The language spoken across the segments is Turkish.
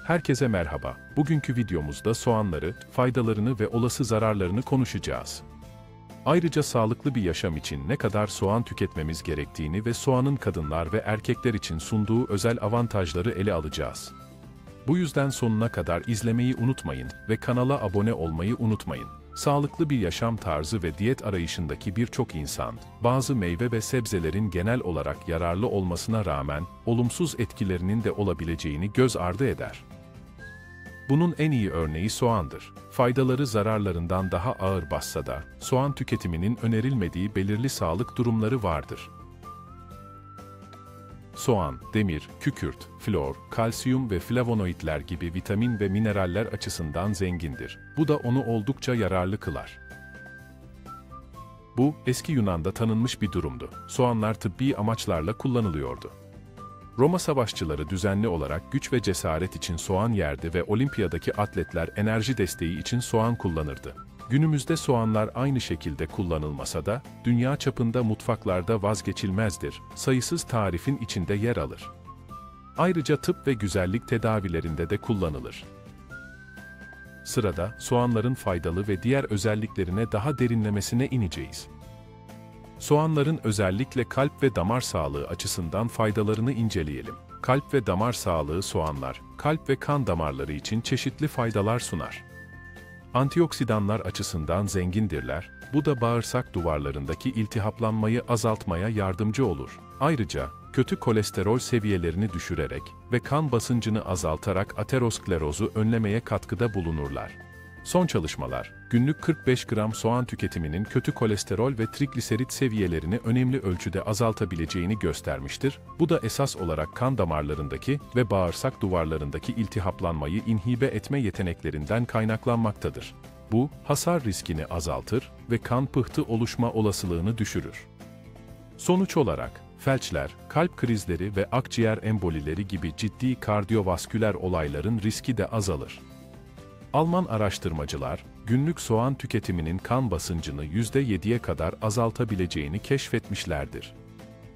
Herkese merhaba. Bugünkü videomuzda soğanları, faydalarını ve olası zararlarını konuşacağız. Ayrıca sağlıklı bir yaşam için ne kadar soğan tüketmemiz gerektiğini ve soğanın kadınlar ve erkekler için sunduğu özel avantajları ele alacağız. Bu yüzden sonuna kadar izlemeyi unutmayın ve kanala abone olmayı unutmayın. Sağlıklı bir yaşam tarzı ve diyet arayışındaki birçok insan, bazı meyve ve sebzelerin genel olarak yararlı olmasına rağmen, olumsuz etkilerinin de olabileceğini göz ardı eder. Bunun en iyi örneği soğandır. Faydaları zararlarından daha ağır bassa da, soğan tüketiminin önerilmediği belirli sağlık durumları vardır. Soğan, demir, kükürt, flor, kalsiyum ve flavonoidler gibi vitamin ve mineraller açısından zengindir. Bu da onu oldukça yararlı kılar. Bu, eski Yunan'da tanınmış bir durumdu. Soğanlar tıbbi amaçlarla kullanılıyordu. Roma savaşçıları düzenli olarak güç ve cesaret için soğan yerdi ve olimpiyadaki atletler enerji desteği için soğan kullanırdı. Günümüzde soğanlar aynı şekilde kullanılmasa da, dünya çapında mutfaklarda vazgeçilmezdir, sayısız tarifin içinde yer alır. Ayrıca tıp ve güzellik tedavilerinde de kullanılır. Sırada, soğanların faydalı ve diğer özelliklerine daha derinlemesine ineceğiz. Soğanların özellikle kalp ve damar sağlığı açısından faydalarını inceleyelim. Kalp ve damar sağlığı soğanlar, kalp ve kan damarları için çeşitli faydalar sunar. Antioksidanlar açısından zengindirler, bu da bağırsak duvarlarındaki iltihaplanmayı azaltmaya yardımcı olur. Ayrıca, kötü kolesterol seviyelerini düşürerek ve kan basıncını azaltarak aterosklerozu önlemeye katkıda bulunurlar. Son çalışmalar, günlük 45 gram soğan tüketiminin kötü kolesterol ve trigliserit seviyelerini önemli ölçüde azaltabileceğini göstermiştir. Bu da esas olarak kan damarlarındaki ve bağırsak duvarlarındaki iltihaplanmayı inhibe etme yeteneklerinden kaynaklanmaktadır. Bu, hasar riskini azaltır ve kan pıhtı oluşma olasılığını düşürür. Sonuç olarak, felçler, kalp krizleri ve akciğer embolileri gibi ciddi kardiyovasküler olayların riski de azalır. Alman araştırmacılar, günlük soğan tüketiminin kan basıncını %7'ye kadar azaltabileceğini keşfetmişlerdir.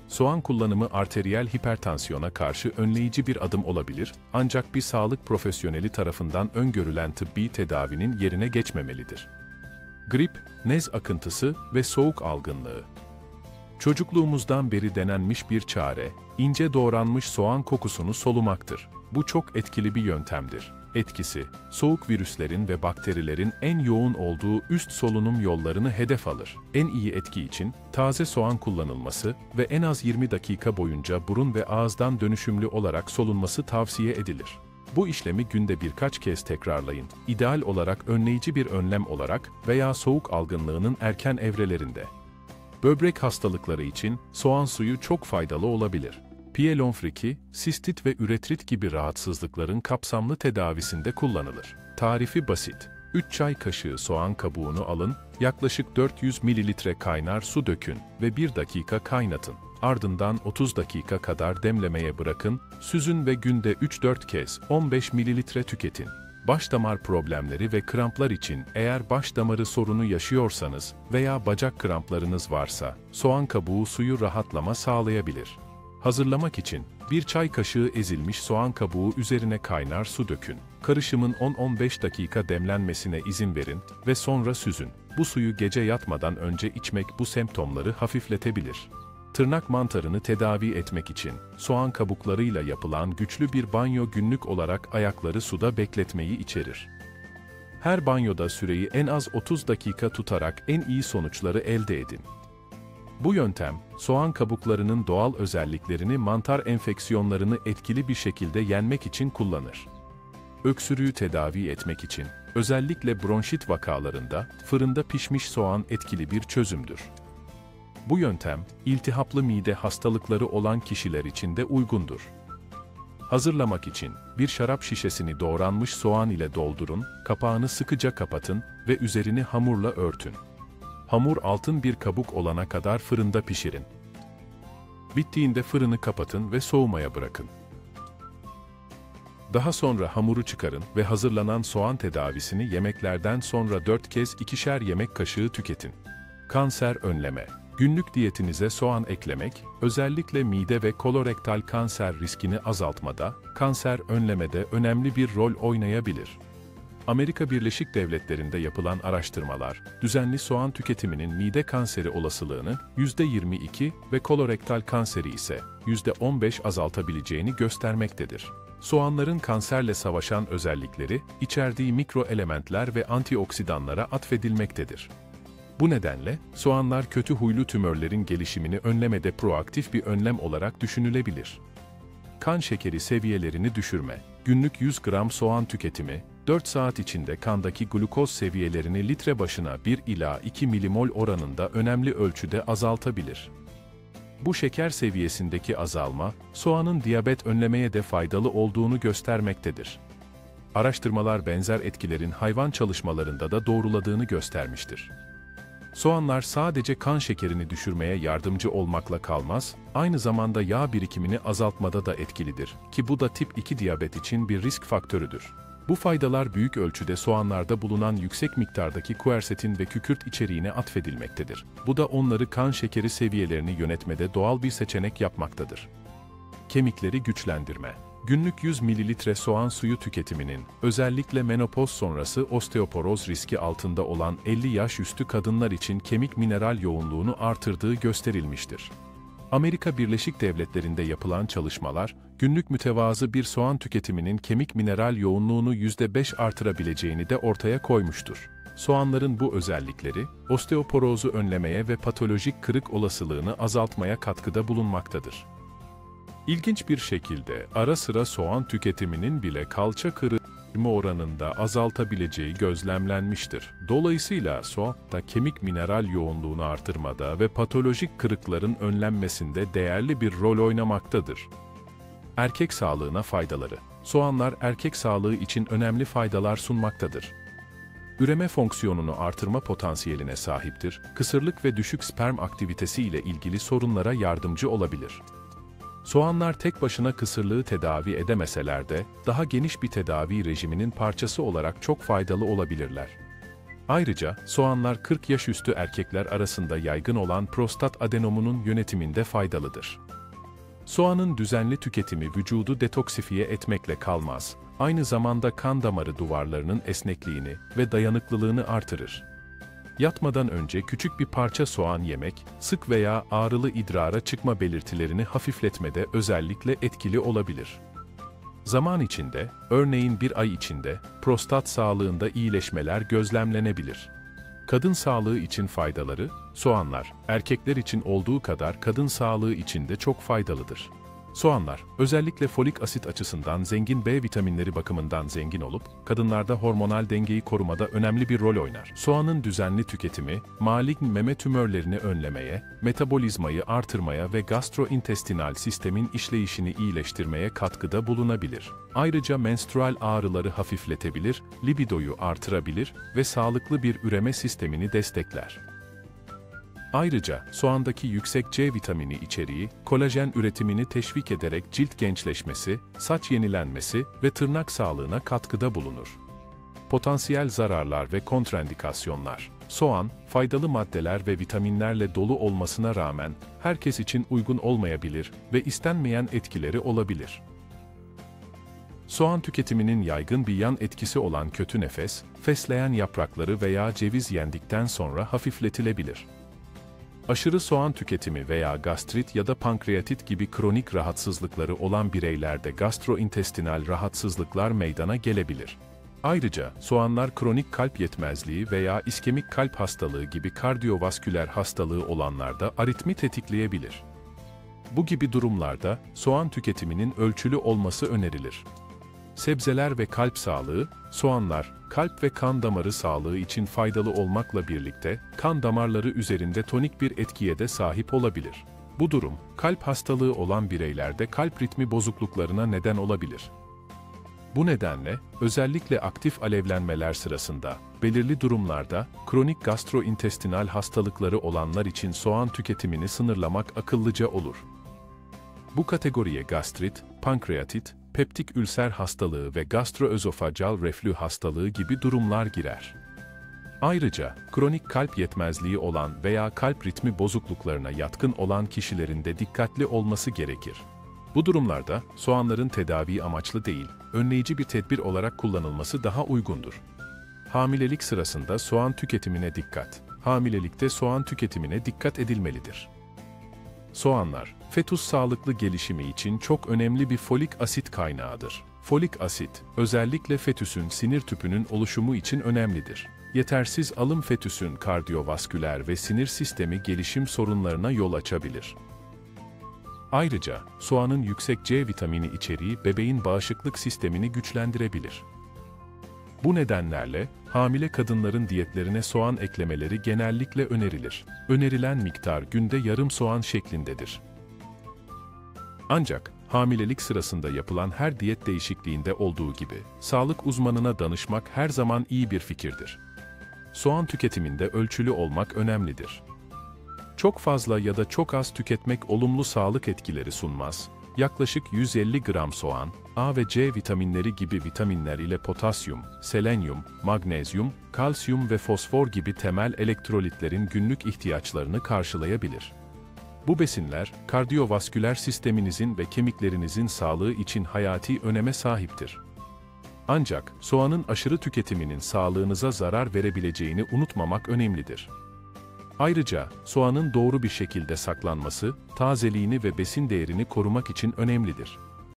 Soğan kullanımı arteriyel hipertansiyona karşı önleyici bir adım olabilir, ancak bir sağlık profesyoneli tarafından öngörülen tıbbi tedavinin yerine geçmemelidir. Grip, nez akıntısı ve soğuk algınlığı. Çocukluğumuzdan beri denenmiş bir çare, ince doğranmış soğan kokusunu solumaktır. Bu çok etkili bir yöntemdir. Etkisi, soğuk virüslerin ve bakterilerin en yoğun olduğu üst solunum yollarını hedef alır. En iyi etki için, taze soğan kullanılması ve en az 20 dakika boyunca burun ve ağızdan dönüşümlü olarak solunması tavsiye edilir. Bu işlemi günde birkaç kez tekrarlayın. İdeal olarak önleyici bir önlem olarak veya soğuk algınlığının erken evrelerinde. Böbrek hastalıkları için soğan suyu çok faydalı olabilir. Pyelonfriki, sistit ve üretrit gibi rahatsızlıkların kapsamlı tedavisinde kullanılır. Tarifi basit. 3 çay kaşığı soğan kabuğunu alın, yaklaşık 400 ml kaynar su dökün ve 1 dakika kaynatın. Ardından 30 dakika kadar demlemeye bırakın, süzün ve günde 3-4 kez 15 ml tüketin. Baş damar problemleri ve kramplar için eğer baş damarı sorunu yaşıyorsanız veya bacak kramplarınız varsa, soğan kabuğu suyu rahatlama sağlayabilir. Hazırlamak için, 1 çay kaşığı ezilmiş soğan kabuğu üzerine kaynar su dökün. Karışımın 10-15 dakika demlenmesine izin verin ve sonra süzün. Bu suyu gece yatmadan önce içmek bu semptomları hafifletebilir. Tırnak mantarını tedavi etmek için, soğan kabuklarıyla yapılan güçlü bir banyo günlük olarak ayakları suda bekletmeyi içerir. Her banyoda süreyi en az 30 dakika tutarak en iyi sonuçları elde edin. Bu yöntem, soğan kabuklarının doğal özelliklerini mantar enfeksiyonlarını etkili bir şekilde yenmek için kullanır. Öksürüğü tedavi etmek için, özellikle bronşit vakalarında, fırında pişmiş soğan etkili bir çözümdür. Bu yöntem, iltihaplı mide hastalıkları olan kişiler için de uygundur. Hazırlamak için, bir şarap şişesini doğranmış soğan ile doldurun, kapağını sıkıca kapatın ve üzerini hamurla örtün. Hamur altın bir kabuk olana kadar fırında pişirin. Bittiğinde fırını kapatın ve soğumaya bırakın. Daha sonra hamuru çıkarın ve hazırlanan soğan tedavisini yemeklerden sonra 4 kez 2'şer yemek kaşığı tüketin. Kanser önleme. Günlük diyetinize soğan eklemek, özellikle mide ve kolorektal kanser riskini azaltmada, kanser önlemede önemli bir rol oynayabilir. Amerika Birleşik Devletleri'nde yapılan araştırmalar, düzenli soğan tüketiminin mide kanseri olasılığını %22 ve kolorektal kanseri ise %15 azaltabileceğini göstermektedir. Soğanların kanserle savaşan özellikleri, içerdiği mikroelementler ve antioksidanlara atfedilmektedir. Bu nedenle, soğanlar kötü huylu tümörlerin gelişimini önlemede proaktif bir önlem olarak düşünülebilir. Kan şekeri seviyelerini düşürme. Günlük 100 gram soğan tüketimi, 4 saat içinde kandaki glukoz seviyelerini litre başına 1 ila 2 milimol oranında önemli ölçüde azaltabilir. Bu şeker seviyesindeki azalma, soğanın diyabet önlemeye de faydalı olduğunu göstermektedir. Araştırmalar benzer etkilerin hayvan çalışmalarında da doğruladığını göstermiştir. Soğanlar sadece kan şekerini düşürmeye yardımcı olmakla kalmaz, aynı zamanda yağ birikimini azaltmada da etkilidir ki bu da tip 2 diyabet için bir risk faktörüdür. Bu faydalar büyük ölçüde soğanlarda bulunan yüksek miktardaki kuersetin ve kükürt içeriğine atfedilmektedir. Bu da onları kan şekeri seviyelerini yönetmede doğal bir seçenek yapmaktadır. Kemikleri güçlendirme. Günlük 100 ml soğan suyu tüketiminin, özellikle menopoz sonrası osteoporoz riski altında olan 50 yaş üstü kadınlar için kemik mineral yoğunluğunu artırdığı gösterilmiştir. Amerika Birleşik Devletleri'nde yapılan çalışmalar, günlük mütevazı bir soğan tüketiminin kemik mineral yoğunluğunu %5 artırabileceğini de ortaya koymuştur. Soğanların bu özellikleri, osteoporozu önlemeye ve patolojik kırık olasılığını azaltmaya katkıda bulunmaktadır. İlginç bir şekilde ara sıra soğan tüketiminin bile kalça kırılma oranında azaltabileceği gözlemlenmiştir. Dolayısıyla soğan da kemik mineral yoğunluğunu artırmada ve patolojik kırıkların önlenmesinde değerli bir rol oynamaktadır. Erkek sağlığına faydaları. Soğanlar erkek sağlığı için önemli faydalar sunmaktadır. Üreme fonksiyonunu artırma potansiyeline sahiptir, kısırlık ve düşük sperm aktivitesi ile ilgili sorunlara yardımcı olabilir. Soğanlar tek başına kısırlığı tedavi edemeseler de, daha geniş bir tedavi rejiminin parçası olarak çok faydalı olabilirler. Ayrıca, soğanlar 40 yaş üstü erkekler arasında yaygın olan prostat adenomunun yönetiminde faydalıdır. Soğanın düzenli tüketimi vücudu detoksifiye etmekle kalmaz, aynı zamanda kan damarı duvarlarının esnekliğini ve dayanıklılığını artırır. Yatmadan önce küçük bir parça soğan yemek, sık veya ağrılı idrara çıkma belirtilerini hafifletmede özellikle etkili olabilir. Zaman içinde, örneğin bir ay içinde, prostat sağlığında iyileşmeler gözlemlenebilir. Kadın sağlığı için faydaları, soğanlar, erkekler için olduğu kadar kadın sağlığı için de çok faydalıdır. Soğanlar, özellikle folik asit açısından zengin B vitaminleri bakımından zengin olup, kadınlarda hormonal dengeyi korumada önemli bir rol oynar. Soğanın düzenli tüketimi, malign meme tümörlerini önlemeye, metabolizmayı artırmaya ve gastrointestinal sistemin işleyişini iyileştirmeye katkıda bulunabilir. Ayrıca menstrual ağrıları hafifletebilir, libidoyu artırabilir ve sağlıklı bir üreme sistemini destekler. Ayrıca, soğandaki yüksek C vitamini içeriği, kolajen üretimini teşvik ederek cilt gençleşmesi, saç yenilenmesi ve tırnak sağlığına katkıda bulunur. Potansiyel zararlar ve kontraindikasyonlar. Soğan, faydalı maddeler ve vitaminlerle dolu olmasına rağmen, herkes için uygun olmayabilir ve istenmeyen etkileri olabilir. Soğan tüketiminin yaygın bir yan etkisi olan kötü nefes, fesleğen yaprakları veya ceviz yendikten sonra hafifletilebilir. Aşırı soğan tüketimi veya gastrit ya da pankreatit gibi kronik rahatsızlıkları olan bireylerde gastrointestinal rahatsızlıklar meydana gelebilir. Ayrıca, soğanlar kronik kalp yetmezliği veya iskemik kalp hastalığı gibi kardiyovasküler hastalığı olanlarda aritmi tetikleyebilir. Bu gibi durumlarda, soğan tüketiminin ölçülü olması önerilir. Sebzeler ve kalp sağlığı, soğanlar, kalp ve kan damarı sağlığı için faydalı olmakla birlikte, kan damarları üzerinde tonik bir etkiye de sahip olabilir. Bu durum, kalp hastalığı olan bireylerde kalp ritmi bozukluklarına neden olabilir. Bu nedenle, özellikle aktif alevlenmeler sırasında, belirli durumlarda, kronik gastrointestinal hastalıkları olanlar için soğan tüketimini sınırlamak akıllıca olur. Bu kategoriye gastrit, pankreatit, peptik ülser hastalığı ve gastroözofageal reflü hastalığı gibi durumlar girer. Ayrıca, kronik kalp yetmezliği olan veya kalp ritmi bozukluklarına yatkın olan kişilerin de dikkatli olması gerekir. Bu durumlarda, soğanların tedavi amaçlı değil, önleyici bir tedbir olarak kullanılması daha uygundur. Hamilelik sırasında soğan tüketimine dikkat. Hamilelikte soğan tüketimine dikkat edilmelidir. Soğanlar, fetüs sağlıklı gelişimi için çok önemli bir folik asit kaynağıdır. Folik asit, özellikle fetüsün sinir tüpünün oluşumu için önemlidir. Yetersiz alım fetüsün kardiyovasküler ve sinir sistemi gelişim sorunlarına yol açabilir. Ayrıca, soğanın yüksek C vitamini içeriği bebeğin bağışıklık sistemini güçlendirebilir. Bu nedenlerle, hamile kadınların diyetlerine soğan eklemeleri genellikle önerilir. Önerilen miktar günde yarım soğan şeklindedir. Ancak, hamilelik sırasında yapılan her diyet değişikliğinde olduğu gibi, sağlık uzmanına danışmak her zaman iyi bir fikirdir. Soğan tüketiminde ölçülü olmak önemlidir. Çok fazla ya da çok az tüketmek olumlu sağlık etkileri sunmaz. Yaklaşık 150 gram soğan, A ve C vitaminleri gibi vitaminler ile potasyum, selenyum, magnezyum, kalsiyum ve fosfor gibi temel elektrolitlerin günlük ihtiyaçlarını karşılayabilir. Bu besinler, kardiyovasküler sisteminizin ve kemiklerinizin sağlığı için hayati öneme sahiptir. Ancak, soğanın aşırı tüketiminin sağlığınıza zarar verebileceğini unutmamak önemlidir. Ayrıca, soğanın doğru bir şekilde saklanması, tazeliğini ve besin değerini korumak için önemlidir.